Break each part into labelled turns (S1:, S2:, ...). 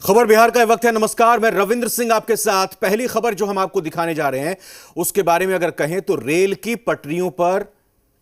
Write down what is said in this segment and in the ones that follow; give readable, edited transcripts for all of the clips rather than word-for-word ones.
S1: खबर बिहार का वक्त है। नमस्कार, मैं रविंद्र सिंह आपके साथ। पहली खबर जो हम आपको दिखाने जा रहे हैं उसके बारे में अगर कहें तो रेल की पटरियों पर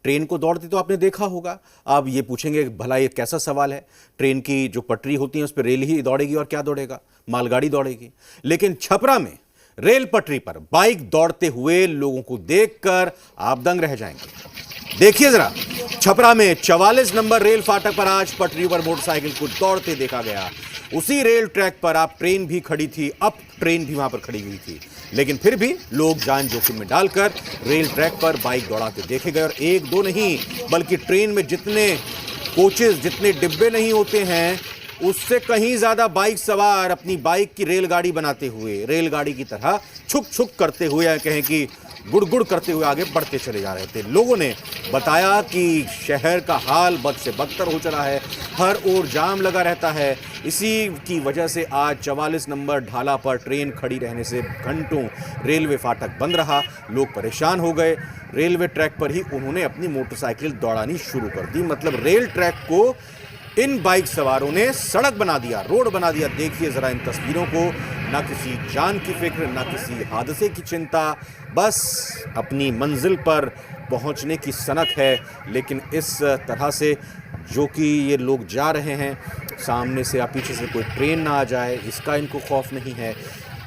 S1: ट्रेन को दौड़ते तो आपने देखा होगा। आप ये पूछेंगे भला ये कैसा सवाल है, ट्रेन की जो पटरी होती है उस पर रेल ही दौड़ेगी और क्या दौड़ेगा, मालगाड़ी दौड़ेगी। लेकिन छपरा में रेल पटरी पर बाइक दौड़ते हुए लोगों को देखकर आप दंग रह जाएंगे। देखिए जरा, छपरा में 44 नंबर रेल फाटक पर आज पटरी पर मोटरसाइकिल को दौड़ते देखा गया। उसी रेल ट्रैक पर आप ट्रेन भी खड़ी थी, अब ट्रेन भी वहां पर खड़ी हुई थी, लेकिन फिर भी लोग जान जोखिम में डालकर रेल ट्रैक पर बाइक दौड़ाते देखे गए। और एक दो नहीं बल्कि ट्रेन में जितने कोचेस, जितने डिब्बे नहीं होते हैं उससे कहीं ज्यादा बाइक सवार अपनी बाइक की रेलगाड़ी बनाते हुए, रेलगाड़ी की तरह छुक छुक करते हुए या कहें कि गुड़ करते हुए आगे बढ़ते चले जा रहे थे। लोगों ने बताया कि शहर का हाल बद से बदतर हो चला है, हर ओर जाम लगा रहता है। इसी की वजह से आज 44 नंबर ढाला पर ट्रेन खड़ी रहने से घंटों रेलवे फाटक बंद रहा। लोग परेशान हो गए। रेलवे ट्रैक पर ही उन्होंने अपनी मोटरसाइकिल दौड़ानी शुरू कर दी। मतलब रेल ट्रैक को इन बाइक सवारों ने सड़क बना दिया, रोड बना दिया। देखिए जरा इन तस्वीरों को, ना किसी जान की फिक्र, ना किसी हादसे की चिंता, बस अपनी मंजिल पर पहुंचने की सनक है। लेकिन इस तरह से जो कि ये लोग जा रहे हैं, सामने से या पीछे से कोई ट्रेन ना आ जाए, इसका इनको खौफ नहीं है।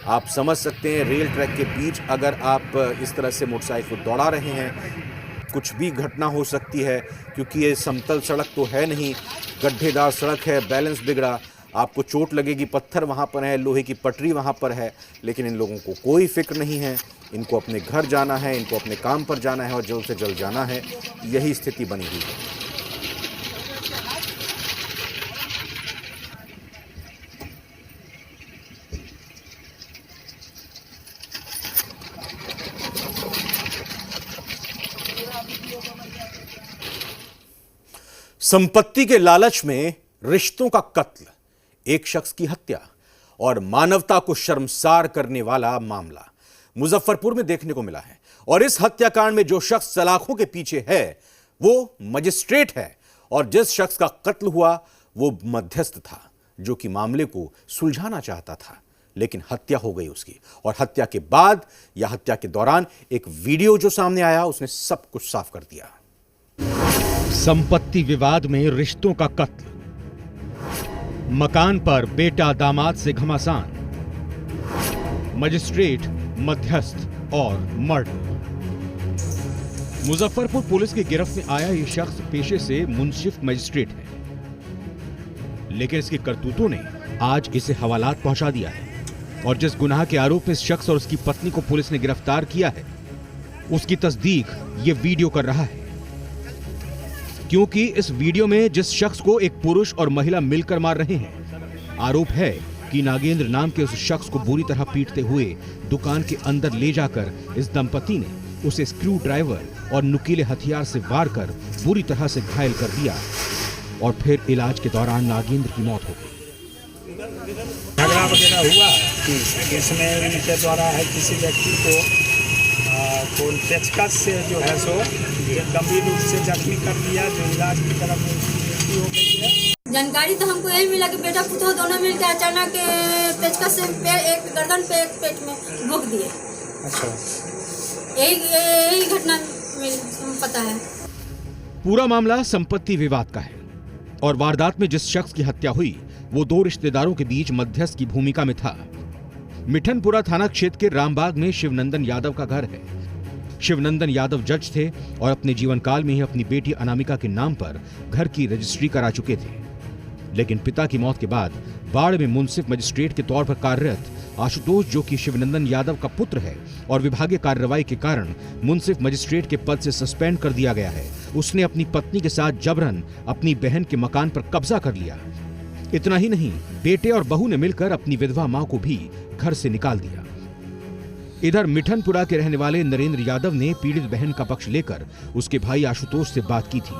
S1: आप समझ सकते हैं रेल ट्रैक के बीच अगर आप इस तरह से मोटरसाइकिल को दौड़ा रहे हैं, कुछ भी घटना हो सकती है, क्योंकि ये समतल सड़क तो है नहीं, गड्ढेदार सड़क है, बैलेंस बिगड़ा, आपको चोट लगेगी। पत्थर वहाँ पर है, लोहे की पटरी वहाँ पर है, लेकिन इन लोगों को कोई फिक्र नहीं है। इनको अपने घर जाना है, इनको अपने काम पर जाना है और जल्द से जल्द जाना है। यही स्थिति बनी हुई है। संपत्ति के लालच में रिश्तों का कत्ल, एक शख्स की हत्या और मानवता को शर्मसार करने वाला मामला मुजफ्फरपुर में देखने को मिला है। और इस हत्याकांड में जो शख्स सलाखों के पीछे है वो मजिस्ट्रेट है, और जिस शख्स का कत्ल हुआ वो मध्यस्थ था जो कि मामले को सुलझाना चाहता था, लेकिन हत्या हो गई उसकी। और हत्या के बाद या हत्या के दौरान एक वीडियो जो सामने आया उसने सब कुछ साफ कर दिया।
S2: संपत्ति विवाद में रिश्तों का कत्ल, मकान पर बेटा दामाद से घमासान, मजिस्ट्रेट मध्यस्थ और मर्डर। मुजफ्फरपुर पुलिस की गिरफ्त में आया यह शख्स पेशे से मुंसिफ मजिस्ट्रेट है, लेकिन इसकी करतूतों ने आज इसे हवालात पहुंचा दिया है। और जिस गुनाह के आरोप में इस शख्स और उसकी पत्नी को पुलिस ने गिरफ्तार किया है उसकी तस्दीक ये वीडियो कर रहा है, क्योंकि इस वीडियो में जिस शख्स को एक पुरुष और महिला मिलकर मार रहे हैं, आरोप है कि नागेंद्र नाम के उस शख्स को बुरी तरह पीटते हुए दुकान के अंदर ले जाकर इस दंपति ने उसे स्क्रू ड्राइवर और नुकीले हथियार से वार कर बुरी तरह से घायल कर दिया और फिर इलाज के दौरान नागेंद्र की मौत हो गई।
S3: झगड़ा वगैरह हुआ इसमें उनके द्वारा है किसी व्यक्ति को पेचकस से जो है सो गंभीर रूप से जख्मी कर दिया, जो इलाज की तरफ मृत्यु हो गई है।
S4: जानकारी तो हमको यही मिला कि बेटा पुतोह दोनों मिलकर अचानक पेचकस से एक गर्दन पे एक पेट में भोंक दिए।
S3: अच्छा,
S4: यही घटना पता है।
S2: पूरा मामला संपत्ति विवाद का है और वारदात में जिस शख्स की हत्या हुई वो दो रिश्तेदारों के बीच मध्यस्थ की भूमिका में था। मिठनपुरा थाना क्षेत्र के रामबाग में शिवनंदन यादव का घर है। शिवनंदन यादव जज थे और अपने जीवन काल में ही अपनी बेटी अनामिका के नाम पर घर की रजिस्ट्री करा चुके थे। लेकिन पिता की मौत के बाद बाढ़ में मुंसिफ मजिस्ट्रेट के तौर पर कार्यरत आशुतोष, जो कि शिवनंदन यादव का पुत्र है और विभागीय कार्रवाई के कारण मुंसिफ मजिस्ट्रेट के पद से सस्पेंड कर दिया गया है, उसने अपनी पत्नी के साथ जबरन अपनी बहन के मकान पर कब्जा कर लिया। इतना ही नहीं, बेटे और बहू ने मिलकर अपनी विधवा मां को भी घर से निकाल दिया। इधर मिठनपुरा के रहने वाले नरेंद्र यादव ने पीड़ित बहन का पक्ष लेकर उसके भाई आशुतोष से बात की थी,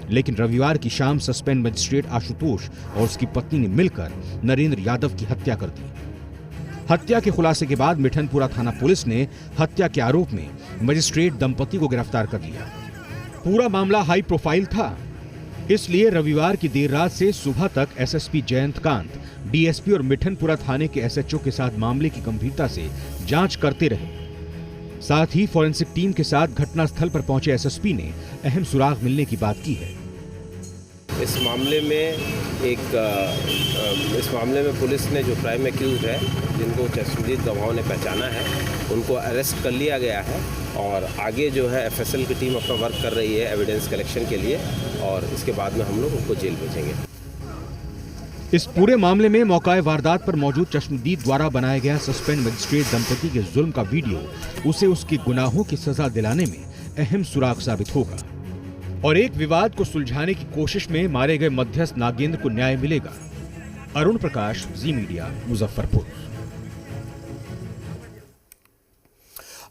S2: लेकिन रविवार की शाम सस्पेंड मजिस्ट्रेट आशुतोष और उसकी पत्नी ने मिलकर नरेंद्र यादव की हत्या कर दी। हत्या के खुलासे के बाद मिठनपुरा थाना पुलिस ने हत्या के आरोप में मजिस्ट्रेट दंपति को गिरफ्तार कर लिया। पूरा मामला हाई प्रोफाइल था इसलिए रविवार की देर रात से सुबह तक एसएसपी जयंतकांत, डीएसपी और मिठनपुरा थाने के एसएचओ के साथ मामले की गंभीरता से जांच करते रहे। साथ ही फॉरेंसिक टीम के साथ घटनास्थल पर पहुंचे एसएसपी ने अहम सुराग मिलने की बात की है।
S5: इस मामले में पुलिस ने जो प्राइम एक्यूज है, जिनको चश्मदीद गवाहों ने पहचाना है, उनको अरेस्ट कर लिया गया है और आगे जो है एफएसएल की टीम अपना वर्क कर रही है एविडेंस कलेक्शन के लिए और इसके बाद में हम लोग उनको जेल भेजेंगे।
S2: इस पूरे मामले में मौकाए वारदात पर मौजूद चश्मदीद द्वारा बनाया गया सस्पेंड मजिस्ट्रेट दंपति के जुल्म का वीडियो उसे उसके गुनाहों की सजा दिलाने में अहम सुराग साबित होगा और एक विवाद को सुलझाने की कोशिश में मारे गए मध्यस्थ नागेंद्र को न्याय मिलेगा। अरुण प्रकाश, जी मीडिया, मुजफ्फरपुर।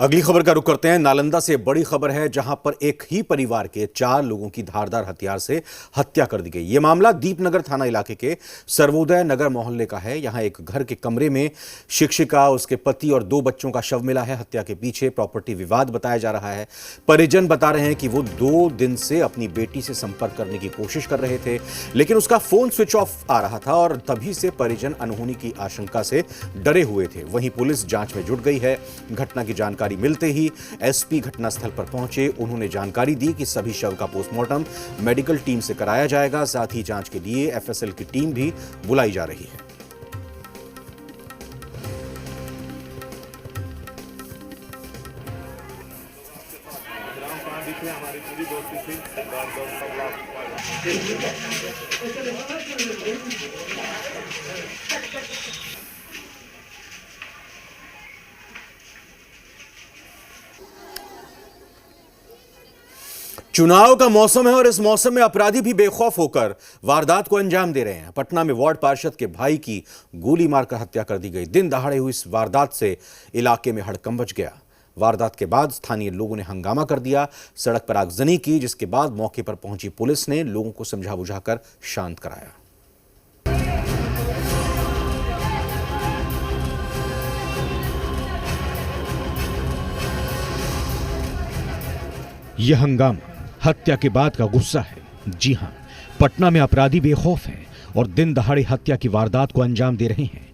S1: अगली खबर का रुख करते हैं। नालंदा से बड़ी खबर है, जहां पर एक ही परिवार के 4 लोगों की धारदार हथियार से हत्या कर दी गई। यह मामला दीपनगर थाना इलाके के सर्वोदय नगर मोहल्ले का है। यहां एक घर के कमरे में शिक्षिका, उसके पति और 2 बच्चों का शव मिला है। हत्या के पीछे प्रॉपर्टी विवाद बताया जा रहा है। परिजन बता रहे हैं कि वो 2 दिन से अपनी बेटी से संपर्क करने की कोशिश कर रहे थे, लेकिन उसका फोन स्विच ऑफ आ रहा था और तभी से परिजन अनहोनी की आशंका से डरे हुए थे। वहीं पुलिस जांच में जुट गई है। घटना की जानकारी मिलते ही एसपी घटनास्थल पर पहुंचे। उन्होंने जानकारी दी कि सभी शव का पोस्टमार्टम मेडिकल टीम से कराया जाएगा। साथ ही जांच के लिए एफएसएल की टीम भी बुलाई जा रही है। चुनाव का मौसम है और इस मौसम में अपराधी भी बेखौफ होकर वारदात को अंजाम दे रहे हैं। पटना में वार्ड पार्षद के भाई की गोली मारकर हत्या कर दी गई। दिन दहाड़े हुई इस वारदात से इलाके में हड़कंप मच गया। वारदात के बाद स्थानीय लोगों ने हंगामा कर दिया, सड़क पर आगजनी की, जिसके बाद मौके पर पहुंची पुलिस ने लोगों को समझा बुझाकर शांत कराया।
S2: यह हंगामा हत्या के बाद का गुस्सा है। जी हां, पटना में अपराधी बेखौफ हैं और दिन दहाड़े हत्या की वारदात को अंजाम दे रहे हैं।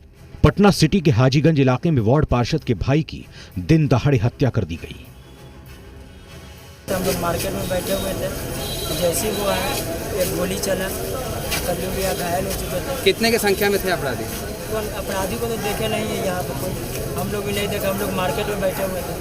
S2: पटना सिटी के हाजीगंज इलाके में वार्ड पार्षद के भाई की दिन दहाड़े हत्या कर दी गई।
S6: हम लोग मार्केट में बैठे हुए थे, जैसे ही वो आया एक गोली चला, कभी भी घायल हो चुके थे।
S7: कितने की संख्या में थे अपराधी?
S6: तो अपराधी को तो देखे नहीं है यहाँ पे कोई, हम लोग भी नहीं देखे। हम लोग मार्केट में बैठे हुए थे।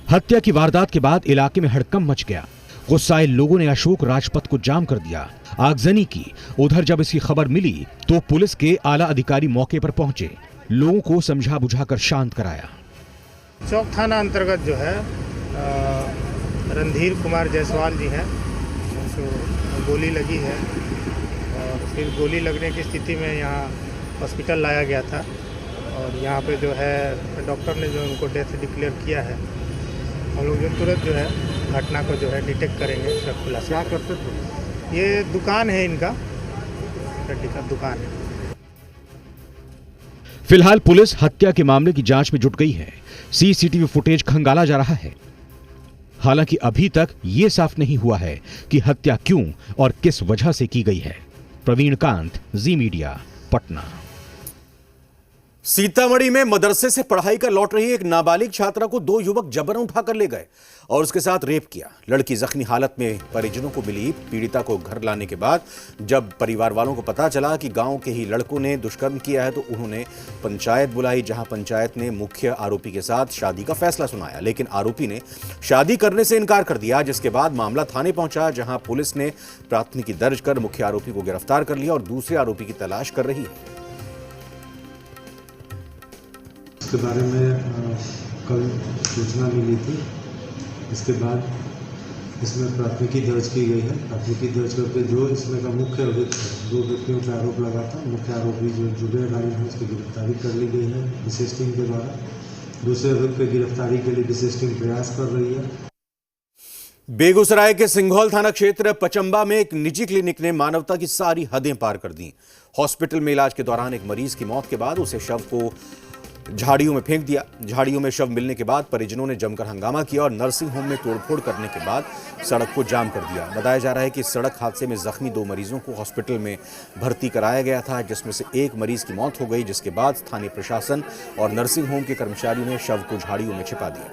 S2: हत्या की वारदात के बाद इलाके में हड़कंप मच गया। गुस्साए लोगों ने अशोक राजपथ को जाम कर दिया, आगजनी की। उधर जब इसकी खबर मिली तो पुलिस के आला अधिकारी मौके पर पहुंचे, लोगों को समझा बुझाकर शांत कराया।
S8: चौक थाना अंतर्गत जो है रणधीर कुमार जायसवाल जी हैं, तो गोली लगी है और फिर गोली लगने की स्थिति में यहाँ हॉस्पिटल लाया गया था और यहाँ पे जो है डॉक्टर ने जो उनको डेथ डिक्लेयर किया है। हम लोग जो तुरंत जो है घटना को जो है डिटेक्ट करेंगे, इसका खुलासा। क्या करते थे? ये दुकान है इनका, गड्डी का दुकान है।
S2: फिलहाल पुलिस हत्या के मामले की जांच में जुट गई है। सीसीटीवी फुटेज खंगाला जा रहा है। हालांकि अभी तक यह साफ नहीं हुआ है कि हत्या क्यों और किस वजह से की गई है। प्रवीण कांत, जी मीडिया, पटना।
S1: सीतामढ़ी में मदरसे से पढ़ाई कर लौट रही एक नाबालिग छात्रा को 2 युवक जबरन उठाकर ले गए और उसके साथ रेप किया। लड़की जख्मी हालत में परिजनों को मिली। पीड़िता को घर लाने के बाद जब परिवार वालों को पता चला कि गांव के ही लड़कों ने दुष्कर्म किया है तो उन्होंने पंचायत बुलाई, जहां पंचायत ने मुख्य आरोपी के साथ शादी का फैसला सुनाया, लेकिन आरोपी ने शादी करने से इनकार कर दिया। जिसके बाद मामला थाने पहुंचा, जहां पुलिस ने प्राथमिकी दर्ज कर मुख्य आरोपी को गिरफ्तार कर लिया और दूसरे आरोपी की तलाश कर रही है।
S9: इसके बारे में कल सूचना मिली थी। इसके बाद इसमें प्राथमिकी दर्ज की गई है। प्राथमिकी दर्ज करके जो इसमें का मुख्य अभियुक्त 2 व्यक्तियों पर आरोप लगा था, मुख्य आरोपी जो जुबेर रानी है उसकी गिरफ्तारी कर ली गई है विशेष टीम के द्वारा। दूसरे अभियुक्त की गिरफ्तारी के लिए विशेष टीम प्रयास कर रही है।
S1: बेगूसराय के सिंघौल थाना क्षेत्र पचंबा में एक निजी क्लिनिक ने मानवता की सारी हदें पार कर दी। हॉस्पिटल में इलाज के दौरान एक मरीज की मौत के बाद उसे शव को झाड़ियों में फेंक दिया। झाड़ियों में शव मिलने के बाद परिजनों ने जमकर हंगामा किया और नर्सिंग होम में तोड़फोड़ करने के बाद सड़क को जाम कर दिया। बताया जा रहा है कि सड़क हादसे में जख्मी 2 मरीजों को हॉस्पिटल में भर्ती कराया गया था, जिसमें से एक मरीज की मौत हो गई, जिसके बाद स्थानीय प्रशासन और नर्सिंग होम के कर्मचारियों ने शव को झाड़ियों में छिपा दिया।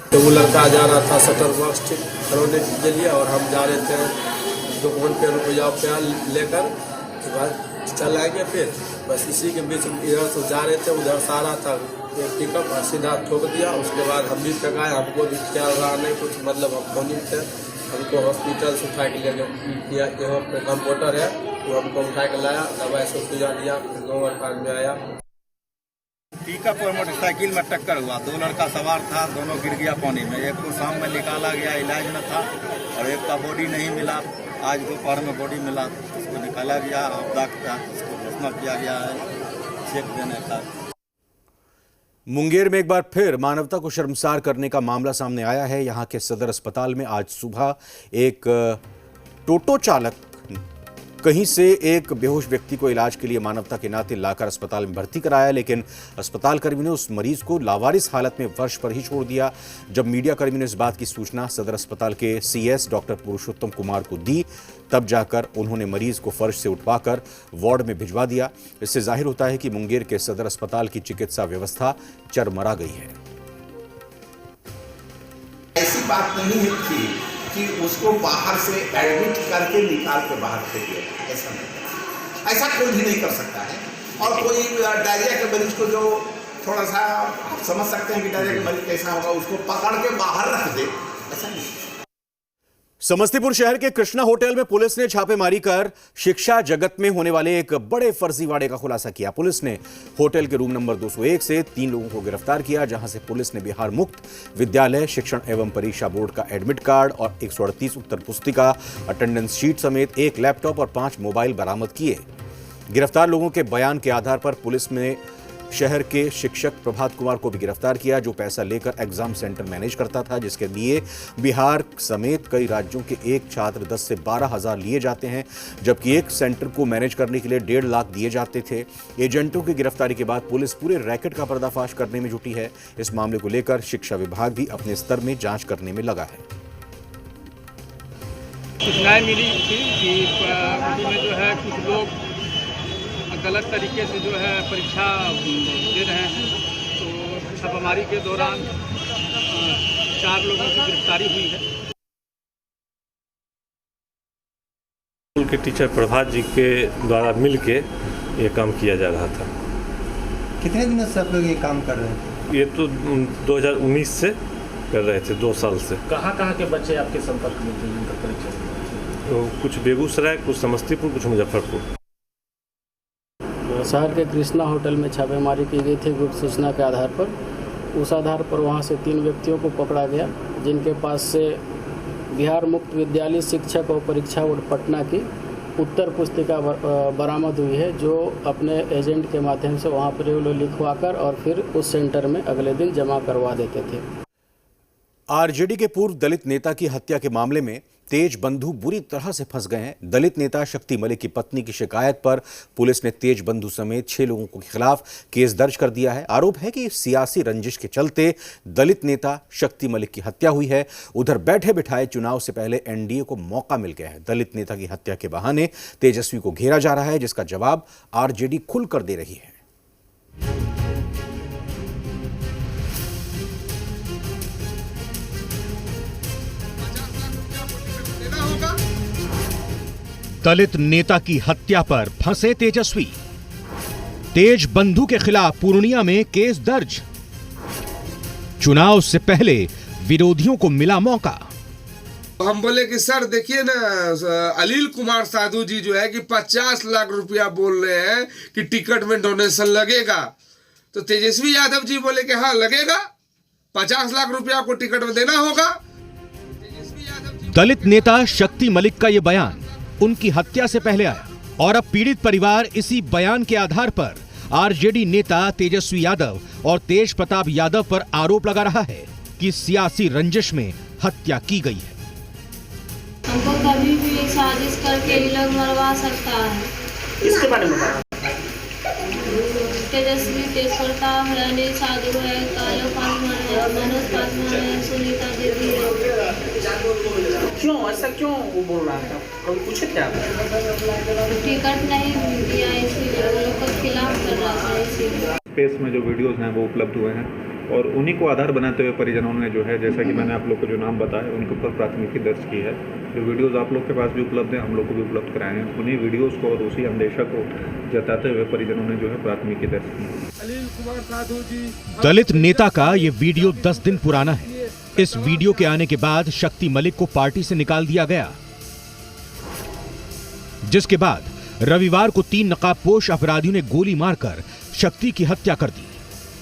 S7: तो वो लड़का जा रहा था शटर बॉक्स ठीक करवाने के लिए और हम जा रहे थे दुकान पे रुपया लेकर के बाद चला गया। फिर बस इसी के बीच इधर से जा रहे थे, उधर से आ रहा था एक पिकअप और सीधा ठोक दिया। उसके बाद हम भी टकाए, हमको भी ख्याल रहा नहीं कुछ, मतलब हम फोनी थे, हमको हॉस्पिटल से उठा के ले गए। यहाँ पे कंपाउंडर है वो हमको उठा के लाया, दवाई से सुझा दिया, फिर 9 अठार में आया।
S10: पिकअप और मोटरसाइकिल में टक्कर हुआ, 2 लड़का सवार था, दोनों गिर गया पानी में। एक को शाम में निकाला गया, इलाज में था, और एक का बॉडी नहीं मिला। आज दोपहर में बॉडी मिला, उसको निकाला गया, आपदा का उसको घोषणा किया गया है चेक देने का।
S1: मुंगेर में एक बार फिर मानवता को शर्मसार करने का मामला सामने आया है। यहां के सदर अस्पताल में आज सुबह एक टोटो चालक कहीं से एक बेहोश व्यक्ति को इलाज के लिए मानवता के नाते लाकर अस्पताल में भर्ती कराया, लेकिन अस्पताल कर्मी ने उस मरीज को लावारिस हालत में फर्श पर ही छोड़ दिया। जब मीडिया कर्मी ने इस बात की सूचना सदर अस्पताल के CS डॉक्टर पुरुषोत्तम कुमार को दी, तब जाकर उन्होंने मरीज को फर्श से उठवाकर वार्ड में भिजवा दिया। इससे जाहिर होता है कि मुंगेर के सदर अस्पताल की चिकित्सा व्यवस्था चरमरा गई है।
S11: ऐसी बात नहीं है कि उसको बाहर से एडमिट करके निकाल के बाहर फेंक दिया, ऐसा नहीं, ऐसा कोई भी नहीं कर सकता है। और कोई डायरिया के मरीज को जो थोड़ा सा आप समझ सकते हैं कि डायरिया के मरीज कैसा होगा, उसको पकड़ के बाहर रख दे, ऐसा नहीं।
S1: समस्तीपुर शहर के कृष्णा होटल में पुलिस ने छापेमारी कर शिक्षा जगत में होने वाले एक बड़े फर्जीवाड़े का खुलासा किया। पुलिस ने होटल के रूम नंबर 201 से 3 लोगों को गिरफ्तार किया, जहां से पुलिस ने बिहार मुक्त विद्यालय शिक्षण एवं परीक्षा बोर्ड का एडमिट कार्ड और 138 उत्तर पुस्तिका, अटेंडेंस शीट समेत 1 लैपटॉप और 5 मोबाइल बरामद किए। गिरफ्तार लोगों के बयान के आधार पर पुलिस ने शहर के शिक्षक प्रभात कुमार को भी गिरफ्तार किया, जो पैसा लेकर एग्जाम सेंटर मैनेज करता था, जिसके लिए बिहार समेत कई राज्यों के एक छात्र 10 से 12 हजार लिए जाते हैं, जबकि एक सेंटर को मैनेज करने के लिए 1.5 लाख दिए जाते थे। एजेंटों की गिरफ्तारी के बाद पुलिस पूरे रैकेट का पर्दाफाश करने में जुटी है। इस मामले को लेकर शिक्षा विभाग भी अपने स्तर में जांच करने में लगा है।
S3: सूचनाएं मिली थी कि में जो है कुछ लोग गलत तरीके से जो है परीक्षा दे रहे हैं, तो छापामारी के दौरान 4 लोगों की गिरफ्तारी हुई है।
S12: स्कूल के टीचर प्रभात जी के द्वारा मिलके ये काम किया जा रहा था।
S13: कितने दिनों से आप लोग ये काम कर रहे थे?
S12: ये तो 2019 से कर रहे थे, 2 साल से।
S14: कहाँ के बच्चे आपके संपर्क में थे जिनका परीक्षा?
S12: तो कुछ बेगूसराय, कुछ समस्तीपुर, कुछ मुजफ्फरपुर।
S14: शहर के कृष्णा होटल में छापेमारी की गई थी गुप्त सूचना के आधार पर। उस आधार पर वहां से 3 व्यक्तियों को पकड़ा गया, जिनके पास से बिहार मुक्त विद्यालय शिक्षक और परीक्षा बोर्ड पटना की उत्तर पुस्तिका बरामद हुई है, जो अपने एजेंट के माध्यम से वहां पर वो लिखवाकर और फिर उस सेंटर में अगले दिन जमा करवा देते थे।
S1: आरजेडी के पूर्व दलित नेता की हत्या के मामले में तेज बंधु बुरी तरह से फंस गए हैं। दलित नेता शक्ति मलिक की पत्नी की शिकायत पर पुलिस ने तेज बंधु समेत 6 लोगों के खिलाफ केस दर्ज कर दिया है। आरोप है कि सियासी रंजिश के चलते दलित नेता शक्ति मलिक की हत्या हुई है। उधर बैठे बिठाए चुनाव से पहले एनडीए को मौका मिल गया है। दलित नेता की हत्या के बहाने तेजस्वी को घेरा जा रहा है, जिसका जवाब आरजेडी खुलकर दे रही है।
S2: दलित नेता की हत्या पर फंसे तेजस्वी, तेज बंधु के खिलाफ पूर्णिया में केस दर्ज। चुनाव से पहले विरोधियों को मिला मौका।
S15: हम बोले कि सर देखिए ना, अनिल कुमार साधु जी जो है कि 50 लाख रुपया बोल रहे हैं कि टिकट में डोनेशन लगेगा। तो तेजस्वी यादव जी बोले कि हाँ लगेगा, 50 लाख रुपया को टिकट में देना होगा।
S2: दलित नेता शक्ति मलिक का यह बयान उनकी हत्या से पहले आया और अब पीड़ित परिवार इसी बयान के आधार पर आरजेडी नेता तेजस्वी यादव और तेज प्रताप यादव पर आरोप लगा रहा है कि सियासी रंजिश में हत्या की गई है।
S4: हमको कभी भी साजिश करके ये लोग मरवा सकता है।
S6: इसके बारे में
S4: तेजस्वी, तेज प्रताप है, अनिल साधु है, कालो पासवान है, मनोज पासवान है, सुनीता देवी है।
S6: क्यों ऐसा क्यों वो बोल रहा था? कभी पूछे थे आप?
S4: टिकट नहीं दिया इसीलिए, वो लोग के खिलाफ कर रहा था इसीलिए।
S16: स्पेस में जो वीडियोस हैं वो उपलब्ध हुए हैं और उन्हीं को आधार बनाते हुए परिजनों ने जो है, जैसा कि मैंने आप लोग को जो नाम बताया, उनके ऊपर प्राथमिकी दर्ज की है। जो वीडियोस आप लोग के पास भी उपलब्ध हैं, हम लोग को भी उपलब्ध कराए हैं। उन्हीं वीडियोस को और उसी अंदेशा को जताते हुए परिजनों ने जो है प्राथमिकी दर्ज की है।
S15: अनिल कुमार साधु जी,
S2: दलित नेता का ये वीडियो 10 दिन पुराना है। इस वीडियो के आने के बाद शक्ति मलिक को पार्टी से निकाल दिया गया, जिसके बाद रविवार को 3 नकाबपोश अपराधियों ने गोली मारकर शक्ति की हत्या कर दी।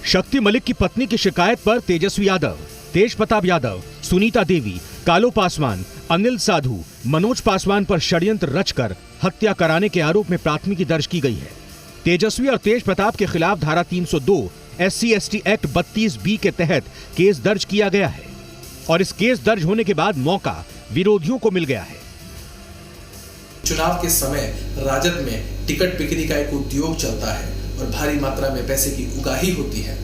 S2: शक्ति मलिक की पत्नी की शिकायत पर तेजस्वी यादव, तेज प्रताप यादव, सुनीता देवी, कालो पासवान, अनिल साधु, मनोज पासवान पर षड्यंत्र रचकर हत्या कराने के आरोप में प्राथमिकी दर्ज की गई है। तेजस्वी और तेज प्रताप के खिलाफ धारा 302 SC/ST एक्ट 32B के तहत केस दर्ज किया गया है और इस केस दर्ज होने के बाद मौका विरोधियों को मिल गया है।
S17: चुनाव के समय राजद में टिकट बिक्री का एक उद्योग चलता है और भारी मात्रा में पैसे की उगाही होती है,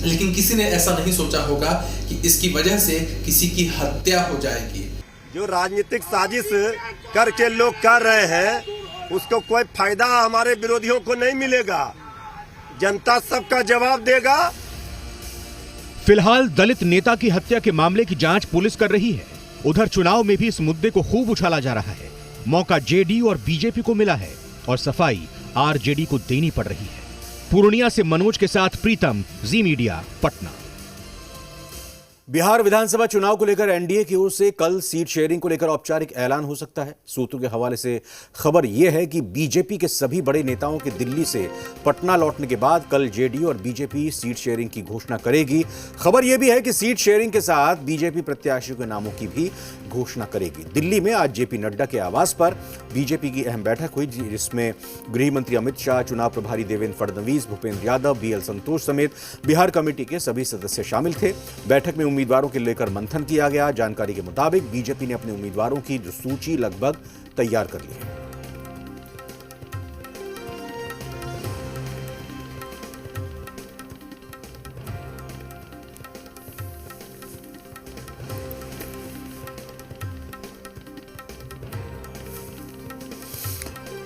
S17: लेकिन किसी ने ऐसा नहीं सोचा होगा कि इसकी वजह से किसी की हत्या हो जाएगी।
S18: जो राजनीतिक साजिश करके लोग कर रहे हैं, उसको कोई फायदा हमारे विरोधियों को नहीं मिलेगा। जनता सबका जवाब देगा।
S2: फिलहाल दलित नेता की हत्या के मामले की जांच पुलिस कर रही है। उधर चुनाव में भी इस मुद्दे को खूब उछाला जा रहा है। मौका जेडी और बीजेपी को मिला है और सफाई आरजेडी को देनी पड़ रही है। पूर्णिया से मनोज के साथ प्रीतम, जी मीडिया, पटना।
S1: बिहार विधानसभा चुनाव को लेकर एनडीए की ओर से कल सीट शेयरिंग को लेकर औपचारिक ऐलान हो सकता है। सूत्रों के हवाले से खबर यह है कि बीजेपी के सभी बड़े नेताओं के दिल्ली से पटना लौटने के बाद कल जेडीयू और बीजेपी सीट शेयरिंग की घोषणा करेगी। खबर यह भी है कि सीट शेयरिंग के साथ बीजेपी प्रत्याशियों के नामों की भी घोषणा करेगी। दिल्ली में आज जेपी नड्डा के आवास पर बीजेपी की अहम बैठक हुई, जिसमें गृह मंत्री अमित शाह, चुनाव प्रभारी देवेंद्र फडणवीस, भूपेंद्र यादव, बीएल संतोष समेत बिहार कमेटी के सभी सदस्य शामिल थे। बैठक में उम्मीदवारों के लेकर मंथन किया गया। जानकारी के मुताबिक बीजेपी ने अपने उम्मीदवारों की सूची लगभग तैयार कर ली है।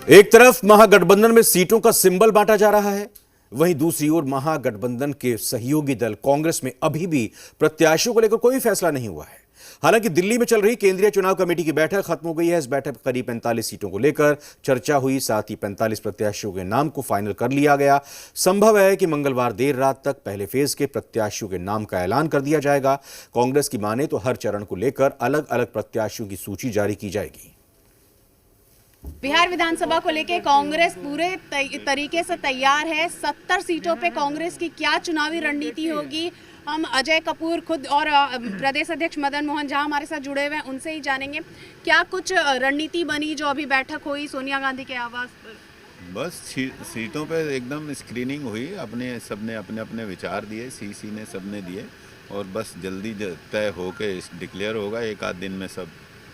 S1: एक तरफ महागठबंधन में सीटों का सिंबल बांटा जा रहा है, वहीं दूसरी ओर महागठबंधन के सहयोगी दल कांग्रेस में अभी भी प्रत्याशियों को लेकर कोई फैसला नहीं हुआ है। हालांकि दिल्ली में चल रही केंद्रीय चुनाव कमेटी की बैठक खत्म हो गई है। इस बैठक में करीब 45 सीटों को लेकर चर्चा हुई, साथ ही 45 प्रत्याशियों के नाम को फाइनल कर लिया गया। संभव है कि मंगलवार देर रात तक पहले फेज के प्रत्याशियों के नाम का ऐलान कर दिया जाएगा। कांग्रेस की माने तो हर चरण को लेकर अलग अलग प्रत्याशियों की सूची जारी की जाएगी।
S19: बिहार विधानसभा को लेकर कांग्रेस पूरे तरीके से तैयार है। 70 सीटों पे कांग्रेस की क्या चुनावी रणनीति होगी, हम अजय कपूर खुद और प्रदेश अध्यक्ष मदन मोहन झा हमारे साथ जुड़े हुए हैं, उनसे ही जानेंगे क्या कुछ रणनीति बनी जो अभी बैठक हुई सोनिया गांधी के आवास पर।
S20: बस सीटों पे एकदम स्क्रीनिंग हुई, सबने अपने अपने विचार दिए, सीसी ने सबने दिए और बस जल्दी तय होके डिक्लेयर होगा। एक आध दिन में सब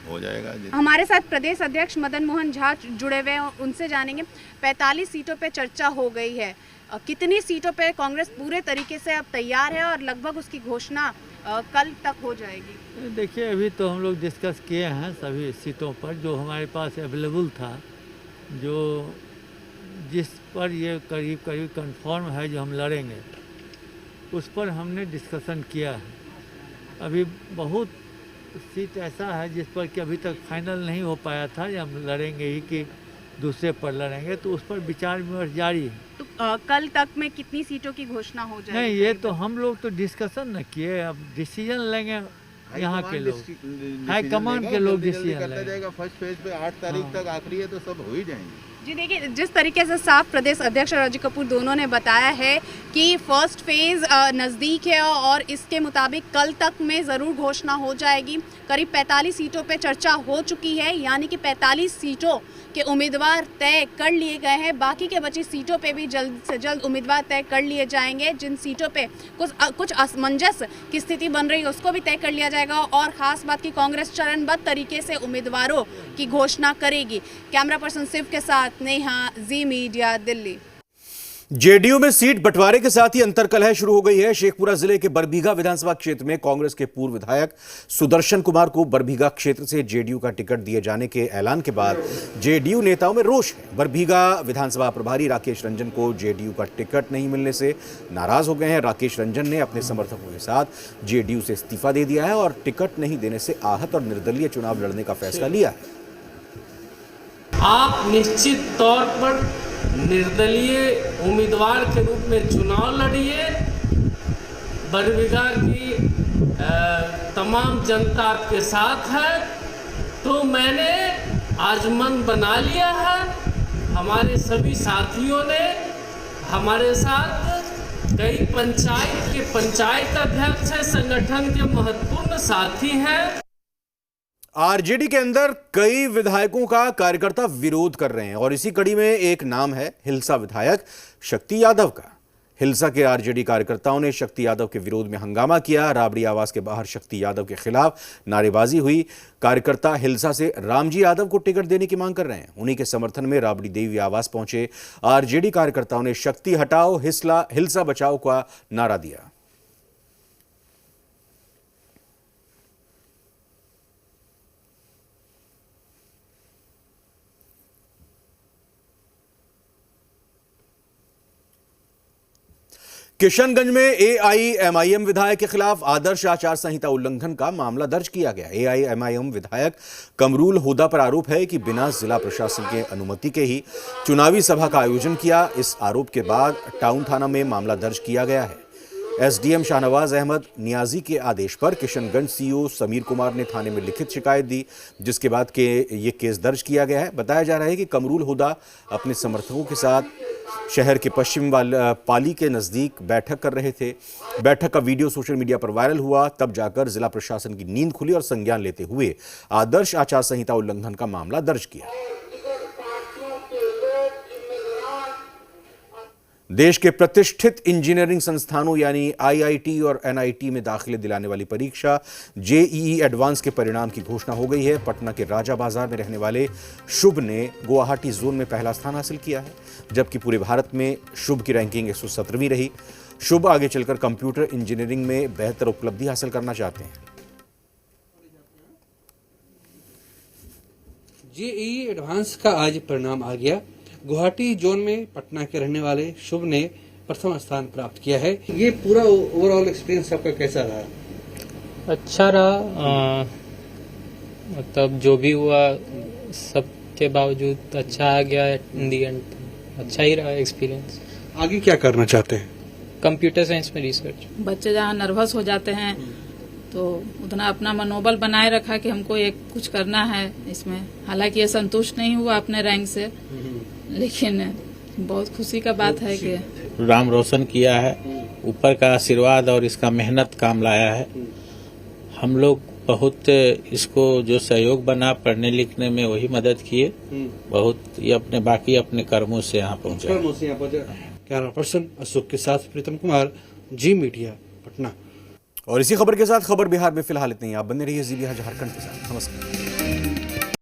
S20: हो जाएगा।
S19: हमारे साथ प्रदेश अध्यक्ष मदन मोहन झा जुड़े हुए हैं, उनसे जानेंगे 45 सीटों पे चर्चा हो गई है, कितनी सीटों पे कांग्रेस पूरे तरीके से अब तैयार है और लगभग उसकी घोषणा कल तक हो जाएगी।
S21: देखिए अभी तो हम लोग डिस्कस किए हैं सभी सीटों पर जो हमारे पास अवेलेबल था, जो जिस पर ये करीब करीब कंफर्म है जो हम लड़ेंगे, उस पर हमने डिस्कशन किया है। अभी बहुत सीट ऐसा है जिस पर कि अभी तक फाइनल नहीं हो पाया था, या हम लड़ेंगे ही कि दूसरे पर लड़ेंगे, तो उस पर विचार विमर्श जारी है।
S19: तो कल तक में कितनी सीटों की घोषणा हो जाएगी?
S21: नहीं, ये तो हम लोग तो डिस्कसन न किए, अब डिसीजन लेंगे यहाँ के लोग, हाईकमान के लोग डिसीजन लेंगे।
S20: फर्स्ट फेज पे 8 तारीख तक आखिरी है, तो सब हो ही जाएंगे।
S19: जी देखिए, जिस तरीके से साफ प्रदेश अध्यक्ष और अजय कपूर दोनों ने बताया है कि फर्स्ट फेज नज़दीक है और इसके मुताबिक कल तक में ज़रूर घोषणा हो जाएगी। करीब 45 सीटों पे चर्चा हो चुकी है, यानी कि 45 सीटों के उम्मीदवार तय कर लिए गए हैं। बाकी के बची सीटों पे भी जल्द से जल्द उम्मीदवार तय कर लिए जाएंगे। जिन सीटों पे कुछ असमंजस की स्थिति बन रही है उसको भी तय कर लिया जाएगा और ख़ास बात की कांग्रेस चरणबद्ध तरीके से उम्मीदवारों की घोषणा करेगी। कैमरा पर्सन शिव के साथ नेहा, जी मीडिया, दिल्ली।
S1: जेडीयू में सीट बंटवारे के साथ ही अंतर्कलह शुरू हो गई है। शेखपुरा जिले के बरबीघा विधानसभा क्षेत्र में कांग्रेस के पूर्व विधायक सुदर्शन कुमार को बरबीघा क्षेत्र से जेडीयू का टिकट दिए जाने के ऐलान के बाद जेडीयू नेताओं में रोष है। बरबीघा विधानसभा प्रभारी राकेश रंजन को जेडीयू का टिकट नहीं मिलने से नाराज हो गए हैं। राकेश रंजन ने अपने समर्थकों के साथ जेडीयू से इस्तीफा दे दिया है और टिकट नहीं देने से आहत और निर्दलीय चुनाव लड़ने का फैसला लिया है।
S5: आप निश्चित तौर पर निर्दलीय उम्मीदवार के रूप में चुनाव लड़िए। बरबीघा की तमाम जनता आपके साथ है। तो मैंने आज मन बना लिया है। हमारे सभी साथियों ने हमारे साथ कई पंचायत के पंचायत अध्यक्ष हैं, संगठन के महत्वपूर्ण साथी हैं।
S1: आरजेडी के अंदर कई विधायकों का कार्यकर्ता विरोध कर रहे हैं और इसी कड़ी में एक नाम है हिलसा विधायक शक्ति यादव का। हिलसा के आरजेडी कार्यकर्ताओं ने शक्ति यादव के विरोध में हंगामा किया। राबड़ी आवास के बाहर शक्ति यादव के खिलाफ नारेबाजी हुई। कार्यकर्ता हिलसा से रामजी यादव को टिकट देने की मांग कर रहे हैं। उन्हीं के समर्थन में राबड़ी देवी आवास पहुंचे आरजेडी कार्यकर्ताओं ने शक्ति हटाओ हिलसा बचाओ का नारा दिया। किशनगंज में एआईएमआईएम विधायक के खिलाफ आदर्श आचार संहिता उल्लंघन का मामला दर्ज किया गया। एआईएमआईएम विधायक कमरूल हुदा पर आरोप है कि बिना जिला प्रशासन के अनुमति के ही चुनावी सभा का आयोजन किया। इस आरोप के बाद टाउन थाना में मामला दर्ज किया गया है। एसडीएम शाहनवाज अहमद नियाजी के आदेश पर किशनगंज सीओ समीर कुमार ने थाने में लिखित शिकायत दी, जिसके बाद ये केस दर्ज किया गया है। बताया जा रहा है कि कमरूल हुदा अपने समर्थकों के साथ शहर के पश्चिम पाली के नजदीक बैठक कर रहे थे। बैठक का वीडियो सोशल मीडिया पर वायरल हुआ, तब जाकर जिला प्रशासन की नींद खुली और संज्ञान लेते हुए आदर्श आचार संहिता उल्लंघन का मामला दर्ज किया। देश के प्रतिष्ठित इंजीनियरिंग संस्थानों यानी आईआईटी और एनआईटी में दाखिले दिलाने वाली परीक्षा जेईई एडवांस के परिणाम की घोषणा हो गई है। पटना के राजा बाजार में रहने वाले शुभ ने गुवाहाटी जोन में पहला स्थान हासिल किया है, जबकि पूरे भारत में शुभ की रैंकिंग 117वीं रही। शुभ आगे चलकर कंप्यूटर इंजीनियरिंग में बेहतर उपलब्धि हासिल करना चाहते हैं।
S22: जेईई एडवांस का आज परिणाम आ गया। गुवाहाटी जोन में पटना के रहने वाले शुभ ने प्रथम स्थान प्राप्त किया है। ये पूरा ओवरऑल एक्सपीरियंस आपका कैसा रहा?
S23: अच्छा रहा। मतलब जो भी हुआ सब के बावजूद अच्छा आ गया इन दी एंड। अच्छा ही रहा एक्सपीरियंस।
S22: आगे क्या करना चाहते हैं?
S23: कंप्यूटर साइंस में रिसर्च।
S24: बच्चे जहाँ नर्वस हो जाते हैं तो उतना अपना मनोबल बनाए रखा कि हमको एक कुछ करना है इसमें। हालांकि ये संतुष्ट नहीं हुआ अपने रैंक से, लेकिन बहुत खुशी का बात है कि
S25: नाम रोशन किया है। ऊपर का आशीर्वाद और इसका मेहनत काम लाया है। हम लोग बहुत इसको जो सहयोग बना पढ़ने लिखने में वही मदद किए। बहुत ये अपने कर्मों से यहाँ पहुँचे।
S22: कैमरा पर्सन अशोक के साथ प्रीतम कुमार, जी मीडिया, पटना।
S1: और इसी खबर के साथ खबर बिहार में फिलहाल इतनी। आप बने रहिए जी बिहार झारखंड के साथ। नमस्कार।